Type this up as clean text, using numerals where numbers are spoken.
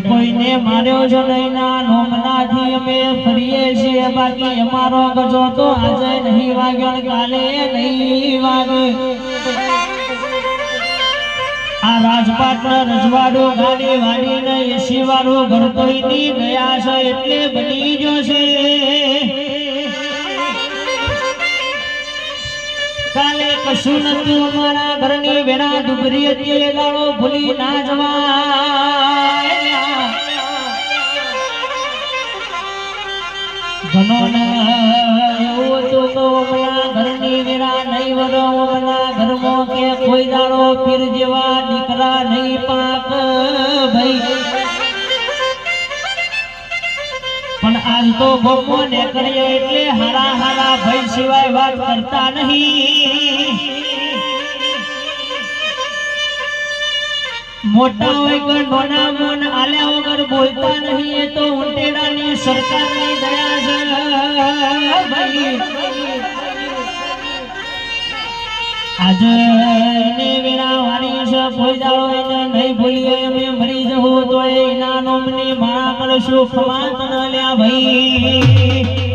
કોઈને માર્યો છે નહીં ના નોમનાથી અમે ફરીએ છીએ બાકી અમારો ગજો તો આજે નહીં વાગ્યો કાલે નહીં વાગે આ રાજપાટના રજવાડું ગાડી વાડીને એસી વાળું ઘર કોઈની ગયા છે એટલે બની જશે કાલે કશું નતું અમારા ઘરની વેરા ડુગરી હતી એ ગાળો ભૂલી ના જવાય ઘણો એવું હતું તો અમારા ઘરની વેરા નહીં વરો અમારા ઘરમાં કે કોઈ દાડો પીર જેવા દીકરા નહીં પાક ભાઈ પણ આજ તો ગોમો ને કરીએ એટલે હારા હારા ભાઈ સિવાય વાત કરતા નહીં મોટા હોય કે નાના મોન આલ્યા વગર બોલતા નહીં એ તો ઉંટેડાની સરકારની દયા છે ભાઈ આજે એને વેરા વાળી છે કોઈ દાડો એને નહીં ભૂલીએ અમે મરી જવું તો એના નોમની માળા કરશું ખમા તને લ્યા ભાઈ